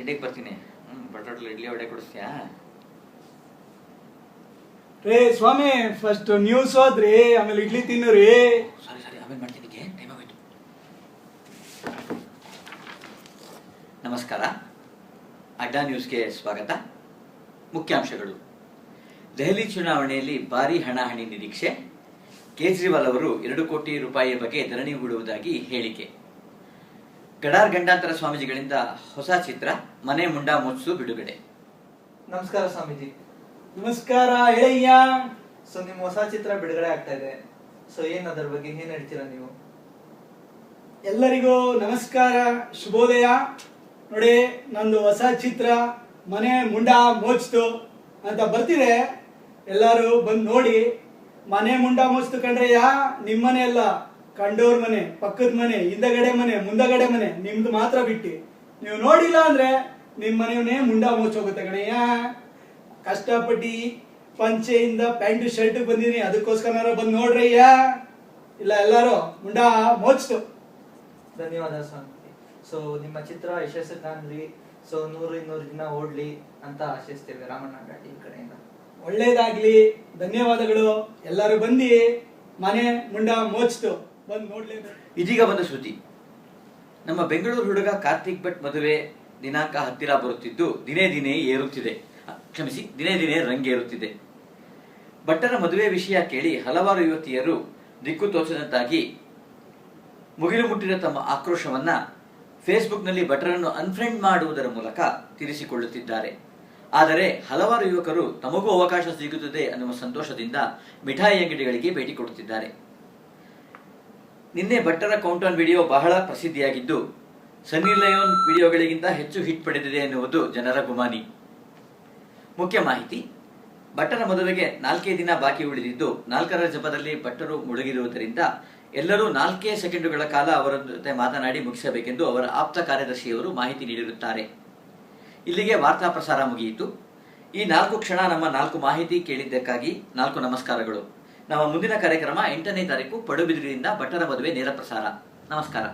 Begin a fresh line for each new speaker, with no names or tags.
ತಿಂಡಿಗೆ ಬರ್ತೀನಿ. ಬಟಾಟೆ ಇಡ್ಲಿ ವಡೆ ಕೊಡಿಸ್ತೀಯಾ?
ರೇ ಸ್ವಾಮಿ, ಫಸ್ಟ್ ನ್ಯೂಸ್ ಹೋದ್ರಿ, ಆಮೇಲೆ ಇಡ್ಲಿ ತಿನ್ನುರಿ.
ಸಾರಿ ಆಮೇಲೆ ಮಾಡ್ತೀನಿ, ಟೈಮ್ ಆಗೋಯ್ತು. ನಮಸ್ಕಾರ, ಅಡ್ಡಾ ನ್ಯೂಸ್ಗೆ ಸ್ವಾಗತ. ಮುಖ್ಯಾಂಶಗಳು. ದೆಹಲಿ ಚುನಾವಣೆಯಲ್ಲಿ ಭಾರೀ ಹಣಾಹಣಿ ನಿರೀಕ್ಷೆ. ಕೇಜ್ರಿವಾಲ್ ಅವರು 2 ಕೋಟಿ ರೂಪಾಯಿಯ ಬಗ್ಗೆ ಧರಣಿ ಹೂಡುವುದಾಗಿ ಹೇಳಿಕೆ. ಗಡಾರ್ ಗಂಡಾಂತರ ಸ್ವಾಮೀಜಿಗಳಿಂದ ಹೊಸ ಚಿತ್ರ ಮನೆ ಮುಂಡಾ ಮೋತ್ಸು ಬಿಡುಗಡೆ.
ನಮಸ್ಕಾರ ಸ್ವಾಮೀಜಿ.
ನಮಸ್ಕಾರ, ಹೇಳಯ್ಯ.
ಸೊ ನಿಮ್ಮ ಹೊಸ ಚಿತ್ರ ಬಿಡುಗಡೆ ಆಗ್ತಾ ಇದೆ. ಸೊ ಅದರ ಬಗ್ಗೆ ಏನ್ ಹೇಳ್ತೀರಾ ನೀವು?
ಎಲ್ಲರಿಗೂ ನಮಸ್ಕಾರ, ಶುಭೋದಯ. ನೋಡಿ, ನಂದು ಹೊಸ ಚಿತ್ರ ಮನೆ ಮುಂಡಾ ಮೋಚ್ತು ಅಂತ ಬರ್ತಿದೆ. ಎಲ್ಲರೂ ಬಂದು ನೋಡಿ. ಮನೆ ಮುಂಡಾ ಮೋಚ್ತು ಕಂಡ್ರಯ್ಯ, ನಿಮ್ಮನೆ ಅಲ್ಲ, ಕಂಡೋರ್ ಮನೆ, ಪಕ್ಕದ ಮನೆ, ಹಿಂದಗಡೆ ಮನೆ, ಮುಂದಗಡೆ ಮನೆ, ನಿಮ್ದು ಮಾತ್ರ ಬಿಟ್ಟು. ನೀವು ನೋಡಿಲ್ಲ ಅಂದ್ರೆ ನಿಮ್ಮ ಮನೆಯನ್ನೇ ಮುಂಡಾ ಮೋಚೋಗುತ್ತೆ ಕಣಯ್ಯ. ಕಷ್ಟಪಟ್ಟು ಪಂಚೆಯಿಂದ ಪ್ಯಾಂಟು ಶರ್ಟ್ ಬಂದಿನಿ, ಅದಕ್ಕೋಸ್ಕರ ಬಂದು ನೋಡ್ರಯ್ಯ. ಇಲ್ಲ ಎಲ್ಲರೂ ಮುಂಡಾ ಮೋಚ್ತು.
ಧನ್ಯವಾದ ಸ್ವಾಮೀಜಿ. ಸೊ ನಿಮ್ಮ ಚಿತ್ರ ಯಶಸ್ಸು ಕಾಣ್ಲಿ. ಸೊ 100-200 ದಿನ ಓಡ್ಲಿ ಅಂತ ಆಶಿಸ್ತೇವೆ ರಾಮಣ್ಣ ಘಾಟಿ ಕಡೆಯಿಂದ.
ಒಳ್ಳೇದಾಗ್ಲಿ, ಧನ್ಯವಾದಗಳು. ಎಲ್ಲರೂ ಬಂದಿ, ಮನೆ ಮುಂಡಾ ಮೋಚ್ತು, ಬಂದು ನೋಡ್ಲೇಬೇಕು.
ಇದೀಗ ಬಂದ ಸುದ್ದಿ. ನಮ್ಮ ಬೆಂಗಳೂರು ಹುಡುಗ ಕಾರ್ತಿಕ್ ಭಟ್ ಮದುವೆ ದಿನಾಂಕ ಹತ್ತಿರ ಬರುತ್ತಿದ್ದು ದಿನೇ ದಿನೇ ರಂಗೇರುತ್ತಿದೆ. ಭಟ್ಟರ ಮದುವೆ ವಿಷಯ ಕೇಳಿ ಹಲವಾರು ಯುವತಿಯರು ದಿಕ್ಕು ತೋಚದಂತಾಗಿ ಮುಗಿಲು ಮುಟ್ಟಿದ ತಮ್ಮ ಆಕ್ರೋಶವನ್ನ ಫೇಸ್ಬುಕ್ನಲ್ಲಿ ಭಟ್ಟರನ್ನು ಅನ್ಫ್ರೆಂಡ್ ಮಾಡುವುದರ ಮೂಲಕ ತೀರಿಸಿಕೊಳ್ಳುತ್ತಿದ್ದಾರೆ. ಆದರೆ ಹಲವಾರು ಯುವಕರು ತಮಗೂ ಅವಕಾಶ ಸಿಗುತ್ತದೆ ಅನ್ನುವ ಸಂತೋಷದಿಂದ ಮಿಠಾಯಿ ಅಂಗಡಿಗಳಿಗೆ ಭೇಟಿ ಕೊಡುತ್ತಿದ್ದಾರೆ. ನಿನ್ನೆ ಭಟ್ಟರ ಕೌಂಟೌನ್ ವಿಡಿಯೋ ಬಹಳ ಪ್ರಸಿದ್ಧಿಯಾಗಿದ್ದು ಸನ್ನಿ ಲಯೋನ್ ವಿಡಿಯೋಗಳಿಗಿಂತ ಹೆಚ್ಚು ಹಿಟ್ ಪಡೆದಿದೆ ಎನ್ನುವುದು ಜನರ ಗುಮಾನಿ. ಮುಖ್ಯ ಮಾಹಿತಿ. ಭಟ್ಟರ ಮದುವೆಗೆ 4 ದಿನ ಬಾಕಿ ಉಳಿದಿದ್ದು 4ರ ಜಪದಲ್ಲಿ ಭಟ್ಟರು ಮುಳುಗಿರುವುದರಿಂದ ಎಲ್ಲರೂ 4 ಸೆಕೆಂಡುಗಳ ಕಾಲ ಅವರ ಜೊತೆ ಮಾತನಾಡಿ ಮುಗಿಸಬೇಕೆಂದು ಅವರ ಆಪ್ತ ಕಾರ್ಯದರ್ಶಿಯವರು ಮಾಹಿತಿ ನೀಡಿರುತ್ತಾರೆ. ಇಲ್ಲಿಗೆ ವಾರ್ತಾ ಪ್ರಸಾರ ಮುಗಿಯಿತು. ಈ 4 ಕ್ಷಣ ನಮ್ಮ 4 ಮಾಹಿತಿ ಕೇಳಿದ್ದಕ್ಕಾಗಿ 4 ನಮಸ್ಕಾರಗಳು. ನಮ್ಮ ಮುಂದಿನ ಕಾರ್ಯಕ್ರಮ 8ನೇ ತಾರೀಕು ಪಡುಬಿದ್ರಿಯಿಂದ ಭಟ್ಟರ ಮದುವೆ ನೇರ ಪ್ರಸಾರ. ನಮಸ್ಕಾರ.